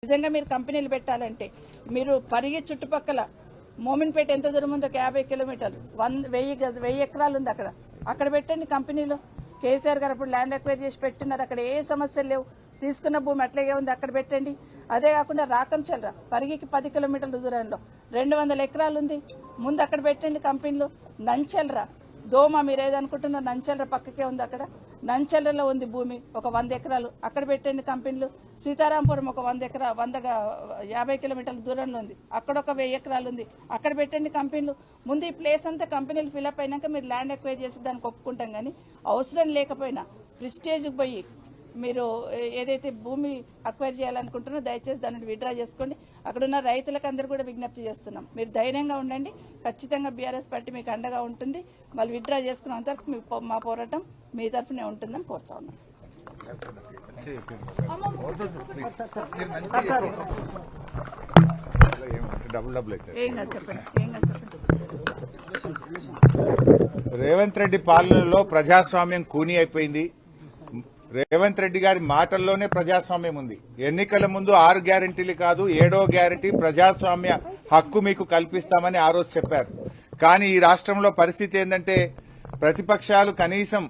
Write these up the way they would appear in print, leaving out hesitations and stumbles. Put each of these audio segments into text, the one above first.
నిజంగా మీరు కంపెనీలు పెట్టాలంటే మీరు పరిగి చుట్టుపక్కల మోమిన్పేట ఎంత దూరం ఉందో 50 కిలోమీటర్లు 1000 ఎకరాలు ఉంది అక్కడ పెట్టండి కంపెనీలు. కేసీఆర్ గారు అప్పుడు ల్యాండ్ ఎక్వైర్ చేసి పెట్టినారు. అక్కడ ఏ సమస్యలు లేవు. తీసుకున్న భూమి అట్లాగే ఉంది, అక్కడ పెట్టండి. అదే కాకుండా రాకంచల్రా పరిగికి 10 కిలోమీటర్ల దూరంలో 200 ఎకరాలు ఉంది, ముందు అక్కడ పెట్టండి కంపెనీలు. నంచల్రా దోమ మీరు ఏదనుకుంటున్నారు, నంచల్ర పక్కకే ఉంది. అక్కడ నంచల్రలో ఉంది భూమి ఒక 100 ఎకరాలు, అక్కడ పెట్టండి కంపెనీలు. సీతారాంపురం ఒక 50 కిలోమీటర్ల దూరంలో ఉంది, అక్కడ ఒక 1000 ఎకరాలు ఉంది, అక్కడ పెట్టండి కంపెనీలు. ముందు ఈ ప్లేస్ అంతా కంపెనీలు ఫిల్అప్ అయినాక మీరు ల్యాండ్ ఎక్వైర్ చేసి దానికి ఒప్పుకుంటాం. కానీ అవసరం లేకపోయినా ప్రిస్టేజ్కి పోయి మీరు ఏదైతే భూమి అక్వైర్ చేయాలనుకుంటున్నారో దయచేసి దాన్ని విత్డ్రా చేసుకోండి. అక్కడ ఉన్న రైతులకు అందరూ కూడా విజ్ఞప్తి చేస్తున్నాం, మీరు ధైర్యంగా ఉండండి. ఖచ్చితంగా బీఆర్ఎస్ పార్టీ మీకు అండగా ఉంటుంది. వాళ్ళు విత్డ్రా చేసుకున్నంత వరకు మా పోరాటం మీ తరఫునే ఉంటుందని కోరుతా ఉన్నాం. రేవంత్ రెడ్డి పాలనలో ప్రజాస్వామ్యం కూని అయిపోయింది. రేవంత్ రెడ్డి గారి మాటల్లోనే ప్రజాస్వామ్యం ఉంది. ఎన్నికల ముందు 6 గ్యారెంటీలు కాదు 7వ గ్యారెంటీ ప్రజాస్వామ్య హక్కు మీకు కల్పిస్తామని ఆ రోజు చెప్పారు. కానీ ఈ రాష్ట్రంలో పరిస్థితి ఏంటంటే ప్రతిపక్షాలు కనీసం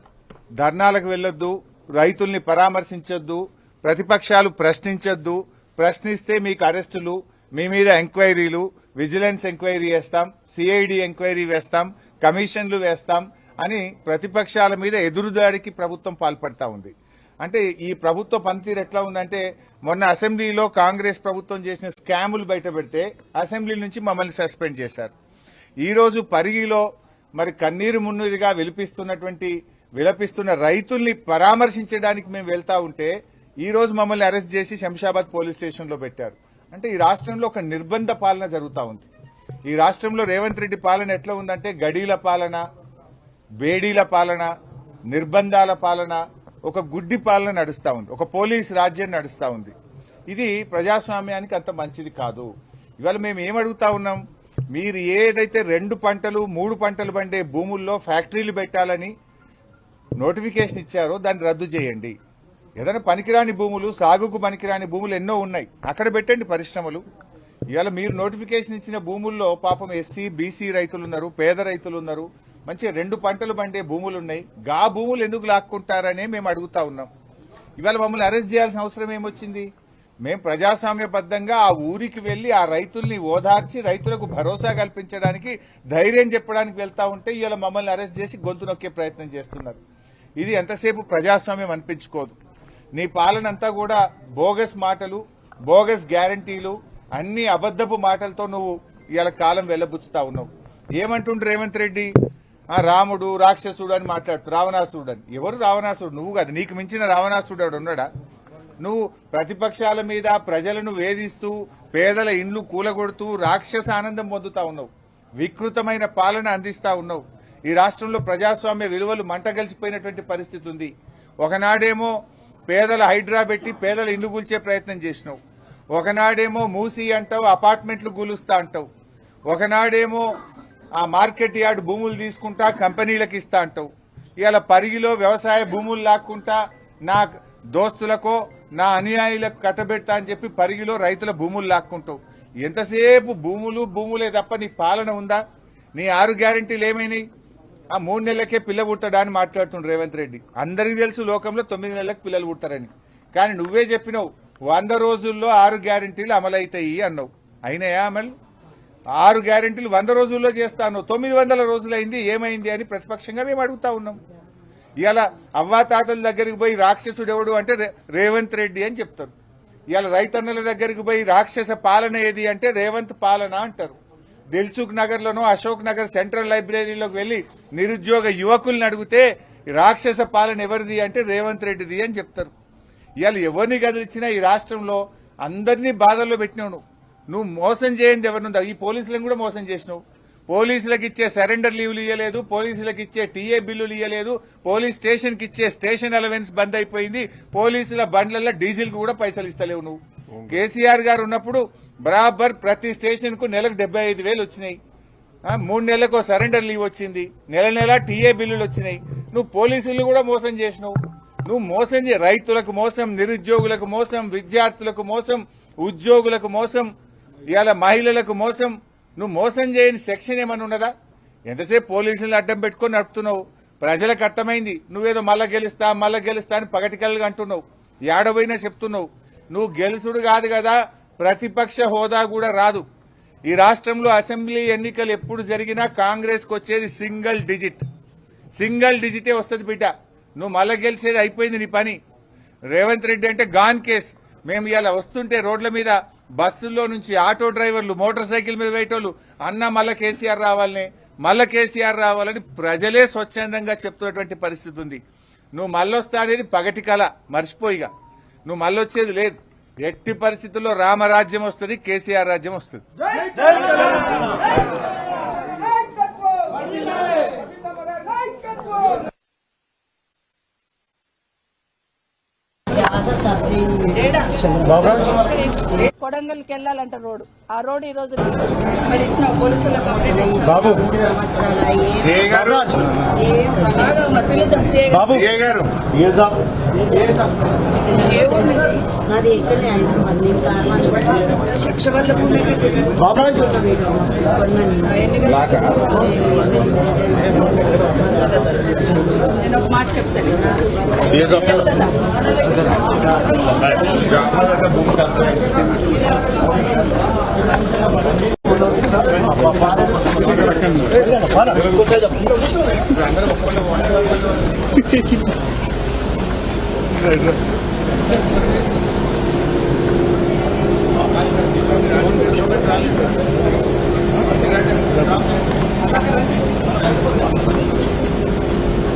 ధర్నాలకు వెళ్లొద్దు, రైతుల్ని పరామర్శించొద్దు, ప్రతిపక్షాలు ప్రశ్నించొద్దు, ప్రశ్నిస్తే మీకు అరెస్టులు, మీ మీద ఎంక్వైరీలు, విజిలెన్స్ ఎంక్వైరీ వేస్తాం, సిఐడి ఎంక్వైరీ వేస్తాం, కమిషన్లు వేస్తాం అని ప్రతిపక్షాల మీద ఎదురుదాడికి ప్రభుత్వం పాల్పడతా ఉంది. అంటే ఈ ప్రభుత్వ పనితీరు ఎట్లా ఉందంటే మొన్న అసెంబ్లీలో కాంగ్రెస్ ప్రభుత్వం చేసిన స్కాములు బయటపెడితే అసెంబ్లీ నుంచి మమ్మల్ని సస్పెండ్ చేశారు. ఈ రోజు పరిగిలో మరి కన్నీరు మున్నీరుగా విలపిస్తున్న రైతుల్ని పరామర్శించడానికి మేము వెళ్తా ఉంటే ఈ రోజు మమ్మల్ని అరెస్ట్ చేసి శంషాబాద్ పోలీస్ స్టేషన్ లో పెట్టారు. అంటే ఈ రాష్ట్రంలో ఒక నిర్బంధ పాలన జరుగుతూ ఉంది. ఈ రాష్ట్రంలో రేవంత్ రెడ్డి పాలన ఎట్లా ఉందంటే గడీల పాలన, బేడీల పాలన, నిర్బంధాల పాలన, ఒక గుడ్డి పాలన నడుస్తా ఉంది, ఒక పోలీస్ రాజ్యం నడుస్తా ఉంది. ఇది ప్రజాస్వామ్యానికి అంత మంచిది కాదు. ఇవాళ మేము ఏమడుగుతా ఉన్నాం, మీరు ఏదైతే 2 పంటలు 3 పంటలు పండే భూముల్లో ఫ్యాక్టరీలు పెట్టాలని నోటిఫికేషన్ ఇచ్చారో దాన్ని రద్దు చేయండి. ఏదైనా పనికిరాని భూములు, సాగుకు పనికిరాని భూములు ఎన్నో ఉన్నాయి, అక్కడ పెట్టండి పరిశ్రమలు. ఇవాళ మీరు నోటిఫికేషన్ ఇచ్చిన భూముల్లో పాపం ఎస్సీ బీసీ రైతులున్నారు, పేద రైతులున్నారు, మంచిగా 2 పంటలు పండే భూములున్నాయి. గా భూములు ఎందుకు లాక్కుంటారనే మేము అడుగుతా ఉన్నాం. ఇవాళ మమ్మల్ని అరెస్ట్ చేయాల్సిన అవసరం ఏమొచ్చింది? మేము ప్రజాస్వామ్యబద్దంగా ఆ ఊరికి వెళ్లి ఆ రైతుల్ని ఓదార్చి రైతులకు భరోసా కల్పించడానికి, ధైర్యం చెప్పడానికి వెళ్తా ఉంటే ఇవాళ మమ్మల్ని అరెస్ట్ చేసి గొంతు నొక్కే ప్రయత్నం చేస్తున్నారు. ఇది ఎంతసేపు ప్రజాస్వామ్యం అనిపించుకోదు. నీ పాలనంతా కూడా బోగస్ మాటలు, బోగస్ గ్యారంటీలు, అన్ని అబద్దపు మాటలతో నువ్వు ఇవాళ కాలం వెళ్లబుచ్చుతా ఉన్నావు. ఏమంటుండ్రు రేవంత్ రెడ్డి? రాముడు రాక్షసుడు అని మాట్లాడుతూ రావణాసుడు అని. ఎవరు రావణాసుడు? నువ్వు కాదు, నీకు మించిన రావణాసుడు ఉన్నాడా? నువ్వు ప్రతిపక్షాల మీద ప్రజలను వేధిస్తూ పేదల ఇండ్లు కూలగొడుతూ రాక్షస ఆనందం పొందుతా ఉన్నావు, వికృతమైన పాలన అందిస్తా ఉన్నావు. ఈ రాష్ట్రంలో ప్రజాస్వామ్య విలువలు మంటగలిచిపోయినటువంటి పరిస్థితి ఉంది. ఒకనాడేమో పేదల హైడ్రా పెట్టి పేదల ఇండ్లు కూల్చే ప్రయత్నం చేసినావు, ఒకనాడేమో మూసి అంటావు, అపార్ట్మెంట్లు కూలుస్తా అంటావు, ఒకనాడేమో ఆ మార్కెట్ యార్డ్ భూములు తీసుకుంటా కంపెనీలకు ఇస్తా అంటావు. ఇవాళ పరిగిలో వ్యవసాయ భూములు లాక్కుంటా నా దోస్తులకో నా అనుయాయులకు కట్టబెడతా అని చెప్పి పరిగిలో రైతుల భూములు లాక్కుంటావు. ఎంతసేపు భూములే తప్ప నీ పాలన ఉందా? నీ 6 గ్యారెంటీలు ఏమైనాయి? ఆ 3 నెలలకే పిల్ల పుడతాడా అని మాట్లాడుతుండ్రు రేవంత్ రెడ్డి. అందరికీ తెలుసు లోకంలో 9 నెలలకు పిల్లలు పుడతారని. కానీ నువ్వే చెప్పినావు 100 రోజుల్లో 6 గ్యారెంటీలు అమలవుతాయి అన్నావు. అయినాయా అమలు? 6 గ్యారెంటీలు 100 రోజుల్లో చేస్తాను, 900 రోజులైంది, ఏమైంది అని ప్రతిపక్షంగా మేము అడుగుతా ఉన్నాం. ఇవాళ అవ్వాతాతల దగ్గరికి పోయి రాక్షసుడు ఎవడు అంటే రేవంత్ రెడ్డి అని చెప్తారు. ఇవాళ రైతన్నల దగ్గరికి పోయి రాక్షస పాలన ఏది అంటే రేవంత్ పాలన అంటారు. దిల్సుఖ్ నగర్ లోనో అశోక్ నగర్ సెంట్రల్ లైబ్రరీలోకి వెళ్లి నిరుద్యోగ యువకుల్ని అడిగితే రాక్షస పాలన ఎవరిది అంటే రేవంత్ రెడ్డిది అని చెప్తారు. ఇవాళ ఎవరిని కదిలిచ్చినా ఈ రాష్ట్రంలో అందరినీ బాధల్లో పెట్టినావు. నువ్వు మోసం చేయండి ఎవరినుందా? ఈ పోలీసులను కూడా మోసం చేసినావు. పోలీసులకు ఇచ్చే సరెండర్ లీవ్లు ఇవ్వలేదు, పోలీసులకు ఇచ్చే టీఏ బిల్లులు ఇవ్వలేదు, పోలీస్ స్టేషన్ కి ఇచ్చే స్టేషన్ అలవెన్స్ బంద్ అయిపోయింది, పోలీసుల బండ్లలో డీజిల్ కు కూడా పైసలు ఇస్తలేవు నువ్వు. కేసీఆర్ గారు ఉన్నప్పుడు బరాబర్ ప్రతి స్టేషన్ కు నెలకు 75,000 వచ్చినాయి. 3 నెలలకు సరెండర్ లీవ్ వచ్చింది, నెల టీఏ బిల్లులు వచ్చినాయి. నువ్వు పోలీసులు కూడా మోసం చేసినావు. నువ్వు మోసం రైతులకు మోసం, నిరుద్యోగులకు మోసం, విద్యార్థులకు మోసం, ఉద్యోగులకు మోసం, ఇవాళ మహిళలకు మోసం. నువ్వు మోసం చేయని సెక్షన్ ఏమన్నా ఉన్నదా? ఎంతసేపు పోలీసులను అడ్డం పెట్టుకొని నడుపుతున్నావు. ప్రజలకు అర్థమైంది నువ్వేదో మళ్ళా గెలుస్తా అని పగటికల్గా అంటున్నావు. ఏడబోయినా చెప్తున్నావు. నువ్వు గెలుసుడు కాదు కదా, ప్రతిపక్ష హోదా కూడా రాదు. ఈ రాష్ట్రంలో అసెంబ్లీ ఎన్నికలు ఎప్పుడు జరిగినా కాంగ్రెస్కి వచ్చేది సింగిల్ డిజిటే వస్తుంది బిడ్డ. నువ్వు మళ్ళా గెలిచేది అయిపోయింది నీ పని. రేవంత్ రెడ్డి అంటే గాన్ కేస్. మేము ఇలా వస్తుంటే రోడ్ల మీద బస్సుల్లో నుంచి ఆటో డ్రైవర్లు, మోటార్ సైకిల్ మీద పోయేటోళ్ళు అన్న మళ్ళా కేసీఆర్ రావాలని ప్రజలే స్వచ్ఛందంగా చెప్తున్నటువంటి పరిస్థితి ఉంది. నువ్వు మళ్ళొస్తా అనేది పగటి కళ, మర్చిపోయిగా. నువ్వు మళ్ళొచ్చేది లేదు. ఎట్టి పరిస్థితుల్లో రామరాజ్యం వస్తుంది, కేసీఆర్ రాజ్యం వస్తుంది. కొడంగల్కి వెళ్ళాలంట రోడ్డు. ఆ రోడ్డు ఈ రోజు మరి ఇచ్చిన పోలీసులకు కంప్లైంట్ ఇచ్చిన నాది ఎక్కడనే హైదరాబాద్. శంషాబాద్లో భూమి నేను ఒక మాట చెప్తాను.